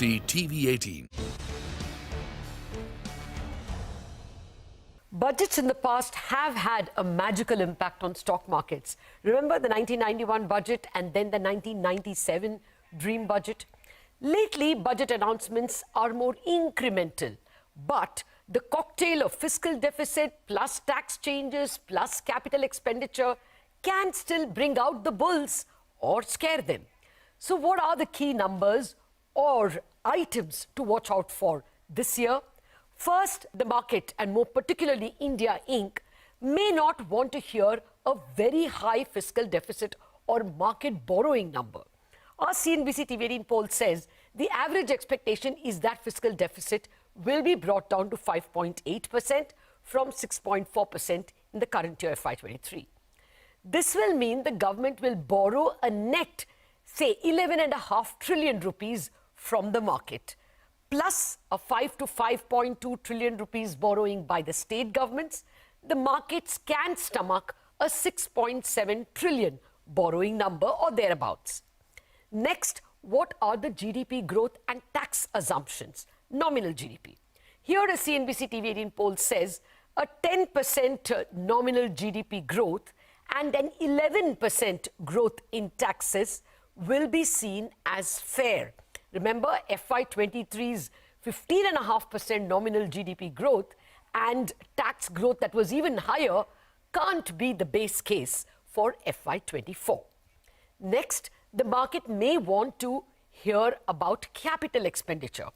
CNBC-TV18. Budgets in the past have had a magical impact on stock markets. Remember the 1991 budget and then the 1997 dream budget? Lately, budget announcements are more incremental, but the cocktail of fiscal deficit plus tax changes plus capital expenditure can still bring out the bulls or scare them. So what are the key numbers or items to watch out for this year? First, the market, and more particularly India Inc., may not want to hear a very high fiscal deficit or market borrowing number. Our CNBC-TV18 poll says the average expectation is that fiscal deficit will be brought down to 5.8% from 6.4% in the current year FY23. This will mean the government will borrow a net, say, 11.5 trillion rupees from the market, plus a 5 to 5.2 trillion rupees borrowing by the state governments. The markets can stomach a 6.7 trillion borrowing number or thereabouts. Next, what are the GDP growth and tax assumptions? Nominal GDP. Here a CNBC-TV18 poll says a 10% nominal GDP growth and an 11% growth in taxes will be seen as fair. Remember, FY23's 15.5% nominal GDP growth and tax growth that was even higher can't be the base case for FY24. Next, the market may want to hear about capital expenditure.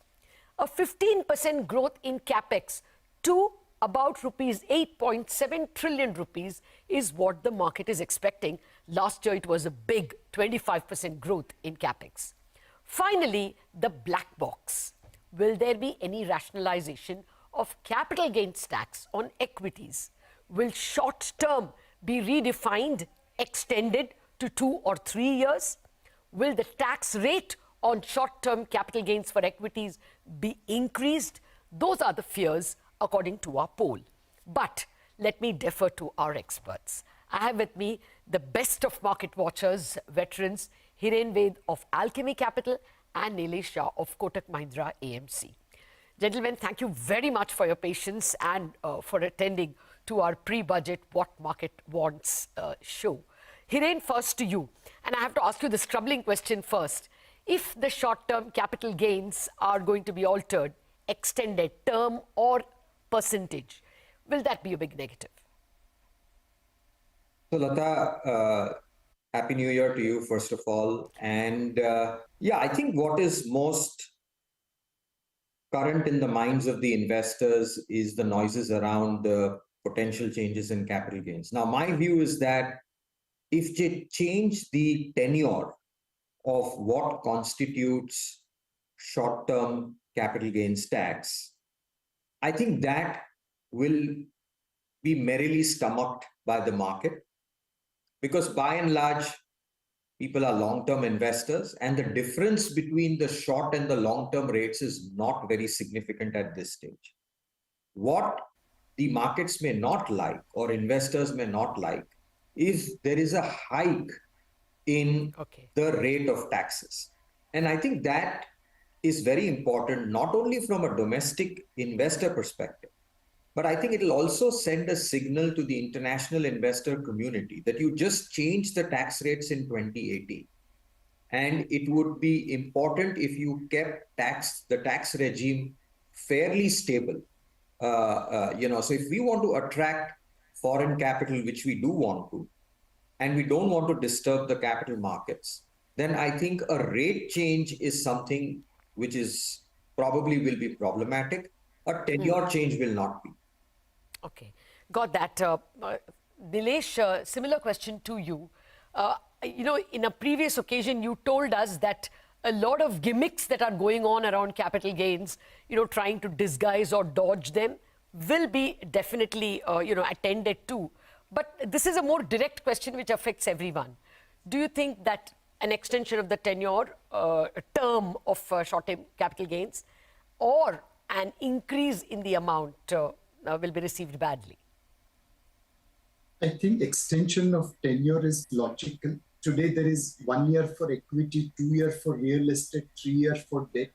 A 15% growth in capex to about rupees 8.7 trillion rupees is what the market is expecting. Last year, it was a big 25% growth in capex. Finally, the black box. Will there be any rationalization of capital gains tax on equities? Will short term be redefined, extended to 2 or 3 years? Will the tax rate on short term capital gains for equities be increased? Those are the fears according to our poll. But let me defer to our experts. I have with me the best of market watchers, veterans, Hiren Ved of Alchemy Capital and Nilesh Shah of Kotak Mahindra AMC. Gentlemen, thank you very much for your patience and for attending to our pre-budget What Market Wants show. Hiren, first to you. And I have to ask you this troubling question first. If the short-term capital gains are going to be altered, extended term or percentage, will that be a big negative? So, Latha, Happy New Year to you, first of all. And yeah, I think what is most current in the minds of the investors is the noises around the potential changes in capital gains. Now, my view is that if they change the tenure of what constitutes short-term capital gains tax, I think that will be merrily stomached by the market. Because by and large, people are long-term investors, and the difference between the short and the long-term rates is not very significant at this stage. What the markets may not like, or investors may not like, is there is a hike in the rate of taxes. And I think that is very important, not only from a domestic investor perspective, but I think it will also send a signal to the international investor community that you just changed the tax rates in 2018. And it would be important if you kept the tax regime fairly stable. So if we want to attract foreign capital, which we do want to, and we don't want to disturb the capital markets, then I think a rate change is something which is probably will be problematic. A tenure change will not be. Okay, got that. Nilesh, similar question to you. In a previous occasion, you told us that a lot of gimmicks that are going on around capital gains, trying to disguise or dodge them, will be definitely, attended to. But this is a more direct question which affects everyone. Do you think that an extension of the tenure, term of short-term capital gains, or an increase in the amount will be received badly? I think extension of tenure is logical. Today, there is 1 year for equity, 2 years for real estate, 3 years for debt.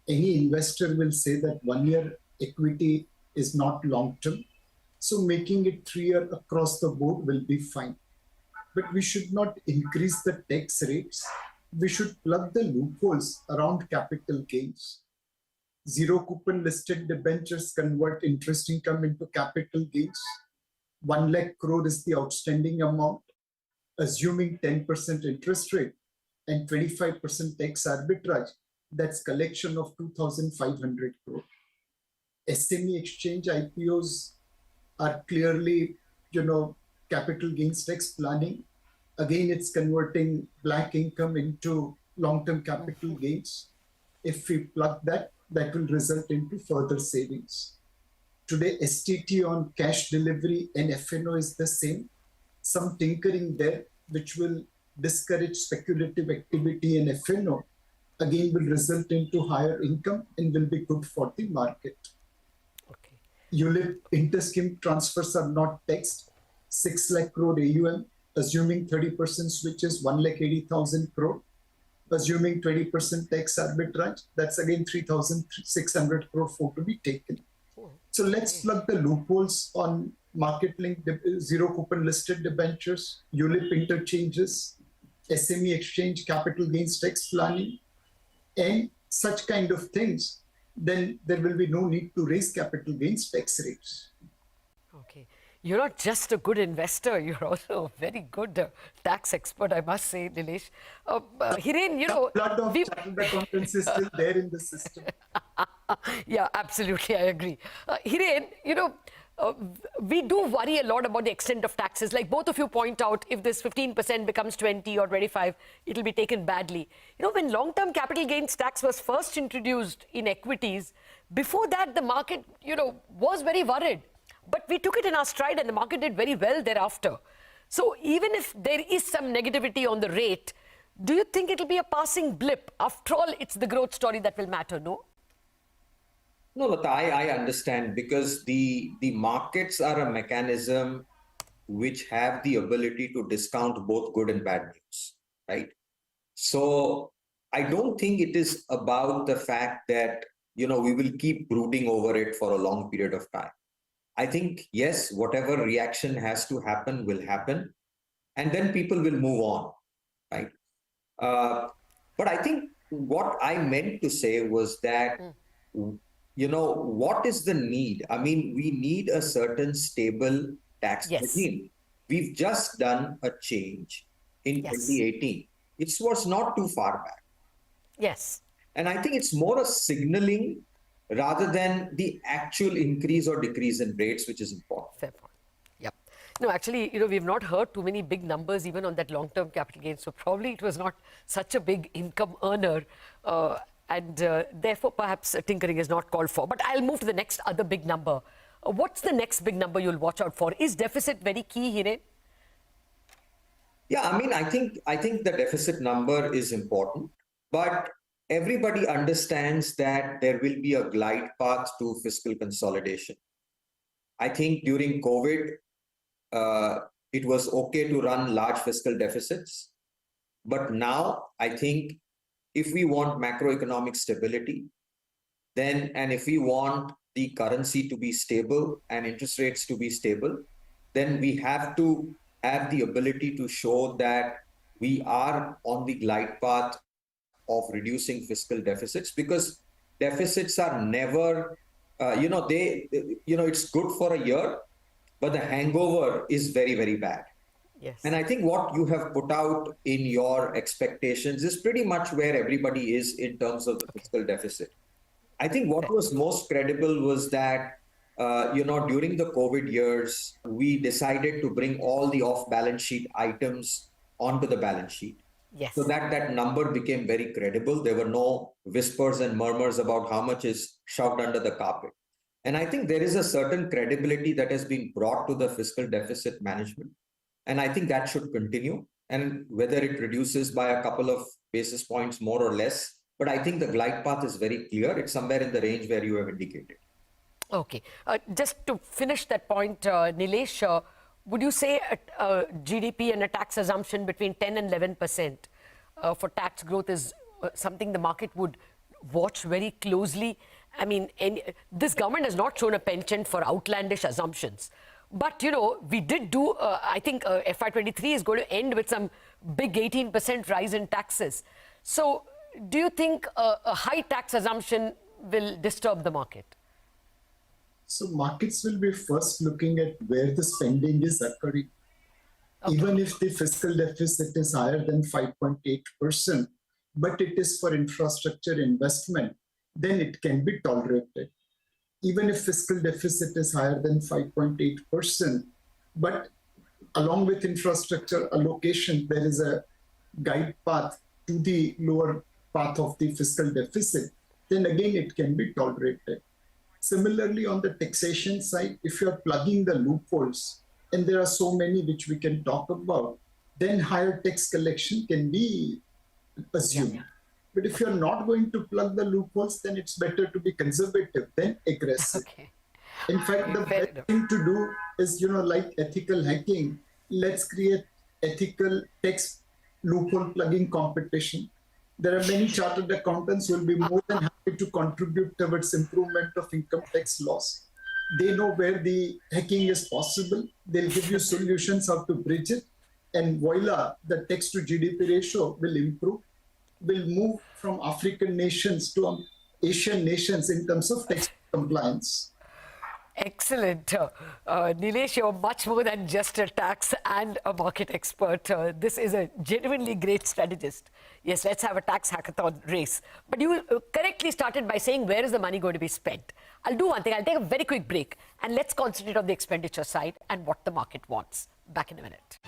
any investor will say that 1 year equity is not long term. So making it 3 year across the board will be fine. But we should not increase the tax rates. We should plug the loopholes around capital gains. Zero coupon listed debentures convert interest income into capital gains. 1 lakh crore is the outstanding amount. Assuming 10% interest rate and 25% tax arbitrage, that's collection of 2,500 crore. SME exchange IPOs are clearly, capital gains tax planning. Again, it's converting black income into long-term capital gains. If we plug that, that will result into further savings. Today, STT on cash delivery and F&O is the same. Some tinkering there, which will discourage speculative activity in F&O, again will result into higher income and will be good for the market. Okay. ULIP inter-scheme transfers are not taxed. 6 lakh crore AUM, assuming 30% switches, 1,80,000 crore. Assuming 20% tax arbitrage, that's again 3,600 crore for to be taken. So let's plug the loopholes on market-linked zero coupon listed debentures, ULIP interchanges, SME exchange, capital gains tax planning, and such kind of things. Then there will be no need to raise capital gains tax rates. Okay. You're not just a good investor, you're also a very good tax expert, I must say, Nilesh. Hiren, The blood of chartered accountants is still there in the system. Yeah, absolutely, I agree. Hiren, we do worry a lot about the extent of taxes. Like both of you point out, if this 15% becomes 20 or 25, it'll be taken badly. When long-term capital gains tax was first introduced in equities, before that, the market, was very worried. But we took it in our stride and the market did very well thereafter. So even if there is some negativity on the rate, do you think it'll be a passing blip? After all, it's the growth story that will matter, no? No, Latha, I understand, because the markets are a mechanism which have the ability to discount both good and bad news, right? So I don't think it is about the fact that, we will keep brooding over it for a long period of time. I think, yes, whatever reaction has to happen will happen, and then people will move on, right? But I think what I meant to say was that, what is the need? I mean, we need a certain stable tax regime. We've just done a change in 2018. It was not too far back. Yes. And I think it's more a signaling rather than the actual increase or decrease in rates, which is important. Fair point. Yep. No, actually, we've not heard too many big numbers even on that long-term capital gain. So probably it was not such a big income earner. And therefore, perhaps tinkering is not called for. But I'll move to the next other big number. What's the next big number you'll watch out for? Is deficit very key, Hiren? Yeah, I mean, I think the deficit number is important, but everybody understands that there will be a glide path to fiscal consolidation. I think during COVID, it was okay to run large fiscal deficits. But now I think if we want macroeconomic stability, and if we want the currency to be stable and interest rates to be stable, then we have to have the ability to show that we are on the glide path of reducing fiscal deficits, because deficits are never, it's good for a year, but the hangover is very, very bad. Yes. And I think what you have put out in your expectations is pretty much where everybody is in terms of the fiscal deficit. I think what was most credible was that, during the COVID years, we decided to bring all the off-balance sheet items onto the balance sheet. Yes. So that number became very credible. There were no whispers and murmurs about how much is shoved under the carpet. And I think there is a certain credibility that has been brought to the fiscal deficit management. And I think that should continue. And whether it reduces by a couple of basis points more or less, but I think the glide path is very clear. It's somewhere in the range where you have indicated. Okay. Just to finish that point, Nilesh, would you say a GDP and a tax assumption between 10 and 11% for tax growth is something the market would watch very closely? I mean, this government has not shown a penchant for outlandish assumptions. But, you know, we did do, I think FY23 is going to end with some big 18% rise in taxes. So do you think a high tax assumption will disturb the market? So markets will be first looking at where the spending is occurring. Okay. Even if the fiscal deficit is higher than 5.8%, but it is for infrastructure investment, then it can be tolerated. Even if fiscal deficit is higher than 5.8%, but along with infrastructure allocation, there is a guide path to the lower path of the fiscal deficit, then again it can be tolerated. Similarly, on the taxation side, if you're plugging the loopholes, and there are so many which we can talk about, then higher tax collection can be assumed. Yeah. But if you're not going to plug the loopholes, then it's better to be conservative than aggressive. Okay. In fact, the best thing to do is, you know, like ethical hacking, let's create ethical tax loophole plugging competition. There are many chartered accountants who will be more than happy to contribute towards improvement of income tax laws. They know where the hacking is possible. They'll give you solutions how to bridge it. And voila, the tax to GDP ratio will improve, will move from African nations to Asian nations in terms of tax compliance. Excellent. Nilesh, you're much more than just a tax and a market expert. This is a genuinely great strategist. Yes, let's have a tax hackathon race. But you correctly started by saying, where is the money going to be spent? I'll do one thing. I'll take a very quick break and let's concentrate on the expenditure side and what the market wants. Back in a minute.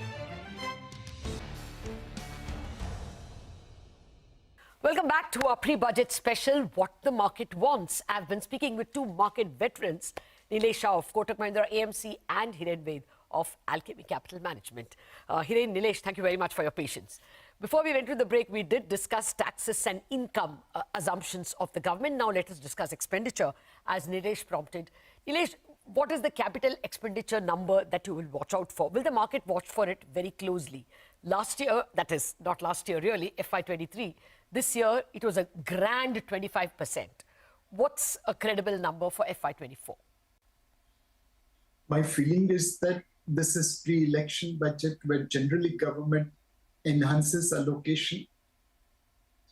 Welcome back to our pre-budget special, What the Market Wants. I've been speaking with two market veterans, Nilesh Shah of Kotak Mahindra AMC and Hiren Ved of Alchemy Capital Management. Hiren, Nilesh, thank you very much for your patience. Before we went to the break, we did discuss taxes and income assumptions of the government. Now let us discuss expenditure, as Nilesh prompted. Nilesh, what is the capital expenditure number that you will watch out for? Will the market watch for it very closely? Last year, that is, not last year really, FY23, this year it was a grand 25%. What's a credible number for FY24? My feeling is that this is pre-election budget where generally government enhances allocation.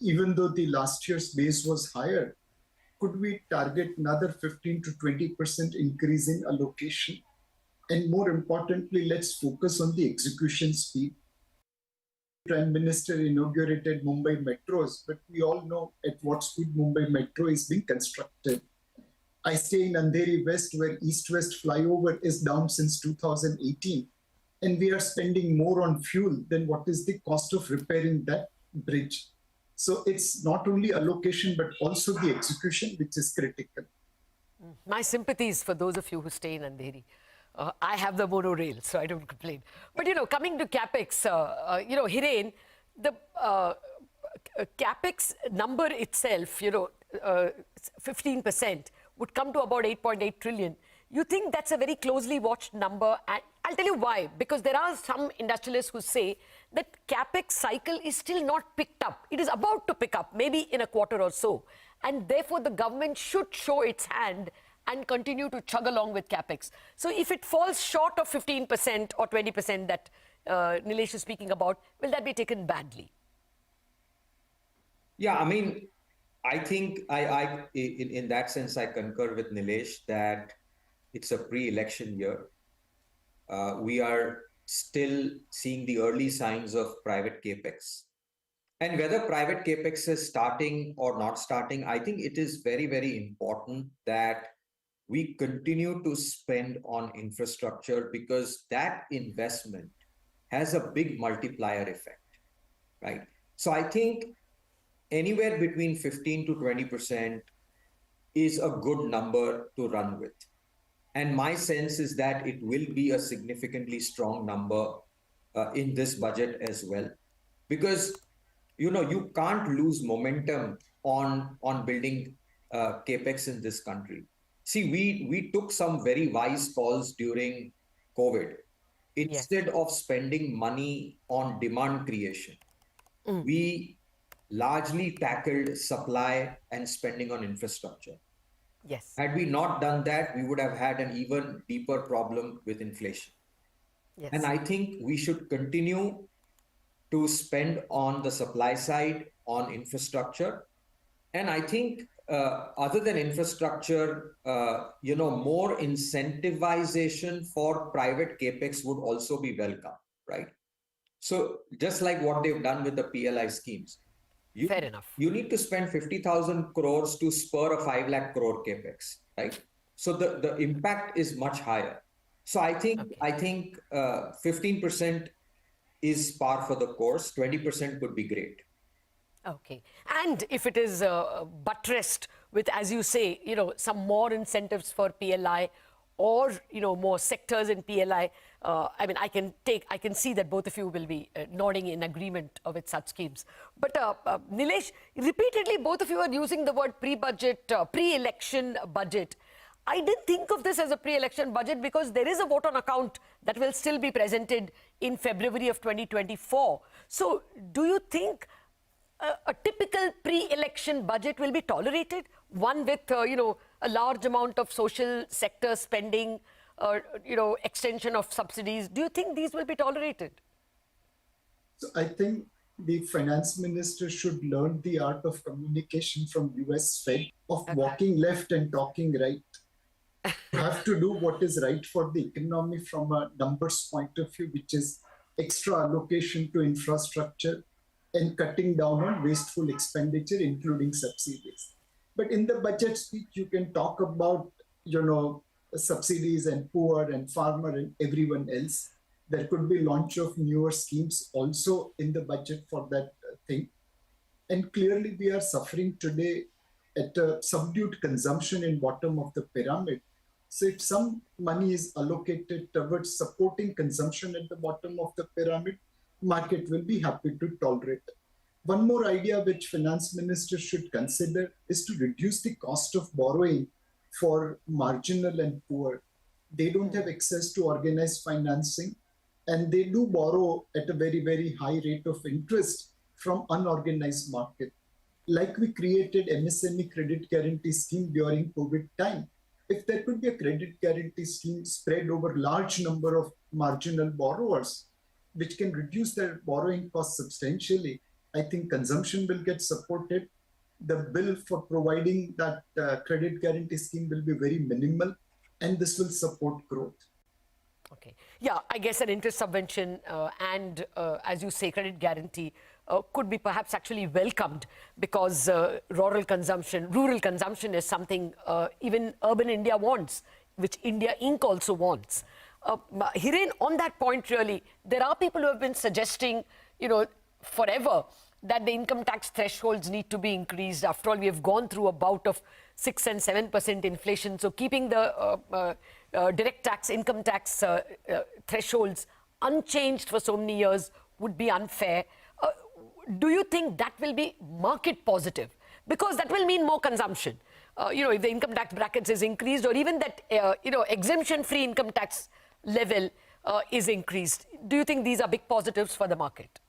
Even though the last year's base was higher, could we target another 15 to 20% increase in allocation? And more importantly, let's focus on the execution speed. Prime Minister inaugurated Mumbai metros, but we all know at what speed Mumbai metro is being constructed. I stay in Andheri West, where East-West flyover is down since 2018. And we are spending more on fuel than what is the cost of repairing that bridge. So it's not only allocation, but also the execution, which is critical. My sympathies for those of you who stay in Andheri. I have the monorail, so I don't complain. But, you know, coming to CapEx, you know, Hiren, the CapEx number itself, you know, 15% would come to about 8.8 trillion. You think that's a very closely watched number? And I'll tell you why. Because there are some industrialists who say that CapEx cycle is still not picked up. It is about to pick up, maybe in a quarter or so. And therefore, the government should show its hand and continue to chug along with CapEx. So if it falls short of 15% or 20% that Nilesh is speaking about, will that be taken badly? Yeah, I mean, I think in that sense, I concur with Nilesh that it's a pre-election year. We are still seeing the early signs of private capex. And whether private capex is starting or not starting, I think it is very, very important that we continue to spend on infrastructure, because that investment has a big multiplier effect, right? So I think anywhere between 15 to 20% is a good number to run with. And my sense is that it will be a significantly strong number in this budget as well, because, you know, you can't lose momentum on building capex in this country. See, we took some very wise calls during COVID. Instead of spending money on demand creation, we largely tackled supply and spending on infrastructure. Yes. Had we not done that, we would have had an even deeper problem with inflation. Yes. And I think we should continue to spend on the supply side, on infrastructure. And I think other than infrastructure, more incentivization for private capex would also be welcome, right? So just like what they've done with the PLI schemes, Fair enough. you need to spend 50,000 crores to spur a 5 lakh crore capex, right? So the impact is much higher. So I think 15% is par for the course. 20% could be great. Okay. And if it is buttressed with, as you say, some more incentives for PLI or, more sectors in PLI, I mean, I can see that both of you will be nodding in agreement with such schemes. But Nilesh, repeatedly, both of you are using the word pre-budget, pre-election budget. I didn't think of this as a pre-election budget because there is a vote on account that will still be presented in February of 2024. So do you think a typical pre-election budget will be tolerated? One with, a large amount of social sector spending, extension of subsidies. Do you think these will be tolerated? So I think the finance minister should learn the art of communication from US Fed of walking left and talking right. You have to do what is right for the economy from a numbers point of view, which is extra allocation to infrastructure and cutting down on wasteful expenditure, including subsidies. But in the budget speech, you can talk about, subsidies and poor and farmer and everyone else. There could be launch of newer schemes also in the budget for that thing. And clearly we are suffering today at a subdued consumption in bottom of the pyramid. So if some money is allocated towards supporting consumption at the bottom of the pyramid, market will be happy to tolerate it. One more idea which finance minister should consider is to reduce the cost of borrowing for marginal and poor. They don't have access to organized financing, and they do borrow at a very, very high rate of interest from unorganized market. Like we created MSME credit guarantee scheme during COVID time. If there could be a credit guarantee scheme spread over large number of marginal borrowers, which can reduce their borrowing costs substantially, I think consumption will get supported. The bill for providing that credit guarantee scheme will be very minimal, and this will support growth. Okay. Yeah, I guess an interest subvention and, as you say, credit guarantee could be perhaps actually welcomed because rural consumption is something even urban India wants, which India Inc. also wants. Hiren, on that point, really, there are people who have been suggesting, forever that the income tax thresholds need to be increased. After all, we have gone through a bout of 6 and 7% inflation. So keeping the direct tax, income tax thresholds unchanged for so many years would be unfair. Do you think that will be market positive? Because that will mean more consumption. If the income tax brackets is increased, or even that, exemption-free income tax level is increased. Do you think these are big positives for the market?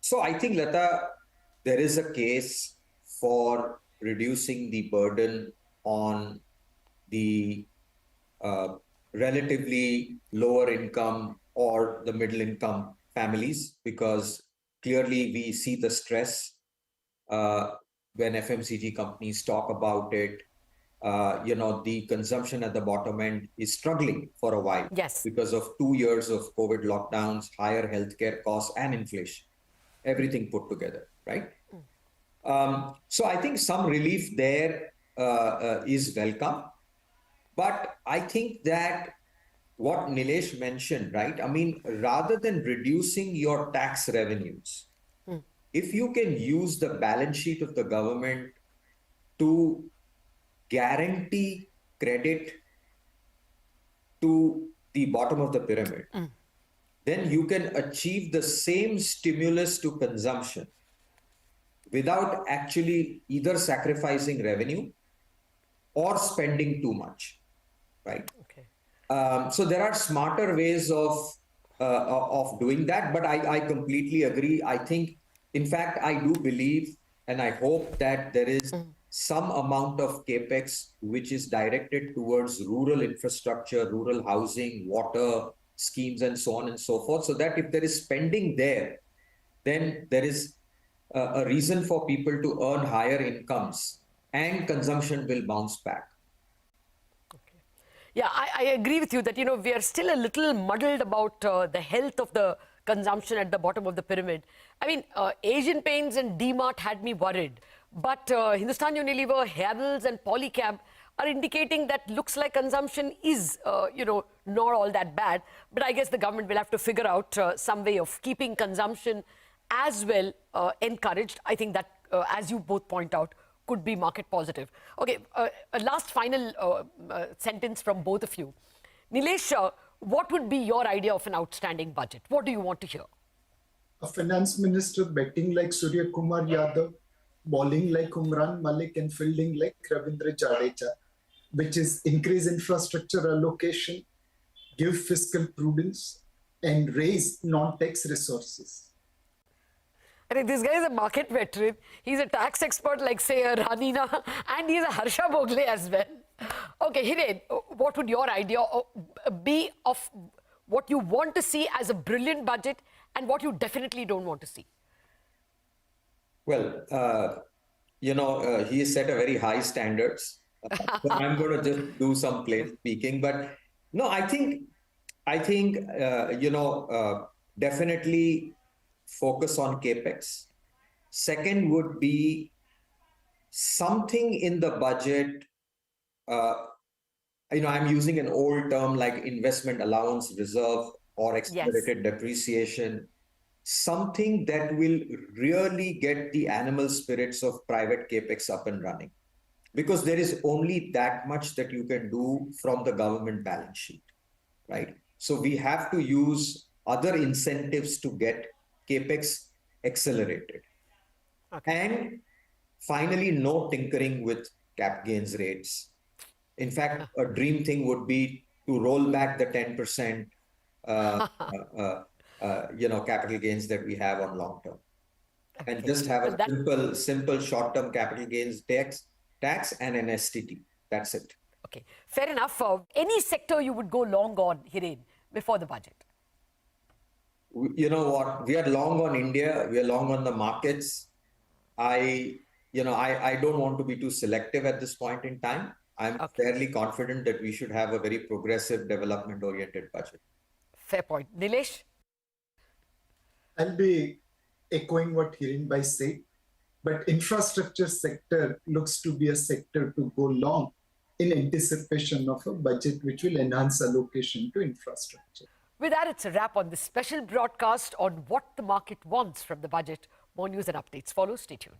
So I think, Latha, there is a case for reducing the burden on the relatively lower income or the middle income families, because clearly we see the stress when FMCG companies talk about it. The consumption at the bottom end is struggling for a while. Yes. Because of 2 years of COVID lockdowns, higher healthcare costs and inflation, everything put together, right? So I think some relief there is welcome. But I think that what Nilesh mentioned, right? I mean, rather than reducing your tax revenues, if you can use the balance sheet of the government to guarantee credit to the bottom of the pyramid, then you can achieve the same stimulus to consumption without actually either sacrificing revenue or spending too much, right? Okay. So there are smarter ways of doing that, but I completely agree. I think In fact, I do believe and I hope that there is some amount of capex which is directed towards rural infrastructure, rural housing, water schemes, and so on and so forth, so that if there is spending there, then there is a reason for people to earn higher incomes and consumption will bounce back. Yeah, I agree with you that, we are still a little muddled about the health of the consumption at the bottom of the pyramid. I mean, Asian Paints and D-Mart had me worried, but Hindustan Unilever, Havells and Polycab are indicating that looks like consumption is, not all that bad. But I guess the government will have to figure out some way of keeping consumption as well encouraged. I think that, as you both point out, could be market positive. Okay, a last final sentence from both of you. Nilesh, what would be your idea of an outstanding budget? What do you want to hear? A finance minister betting like Surya Kumar Yadav, bowling like Umran Malik, and fielding like Ravindra Jadeja, which is increase infrastructure allocation, give fiscal prudence, and raise non-tax resources. I think this guy is a market veteran. He's a tax expert like, say, Ranina, and he's a Harsha Bogle as well. Okay, Hiren, what would your idea be of what you want to see as a brilliant budget and what you definitely don't want to see? Well, he has set a very high standards. So I'm going to just do some plain speaking. But no, I think, definitely focus on capex. Second would be something in the budget. I'm using an old term like investment allowance reserve or accelerated depreciation. Something that will really get the animal spirits of private capex up and running, because there is only that much that you can do from the government balance sheet, right? So we have to use other incentives to get capex accelerated. Okay. And finally, no tinkering with cap gains rates. In fact, a dream thing would be to roll back the 10% capital gains that we have on long term, and just have a simple short-term capital gains tax and an STT. That's it. Okay, fair enough. Any sector you would go long on, Hiren, before the budget? You know what? We are long on India. We are long on the markets. I don't want to be too selective at this point in time. I'm fairly confident that we should have a very progressive, development-oriented budget. Fair point. Nilesh? I'll be echoing what Hiren Bhai said, but infrastructure sector looks to be a sector to go long in anticipation of a budget which will enhance allocation to infrastructure. With that, it's a wrap on this special broadcast on what the market wants from the budget. More news and updates follow. Stay tuned.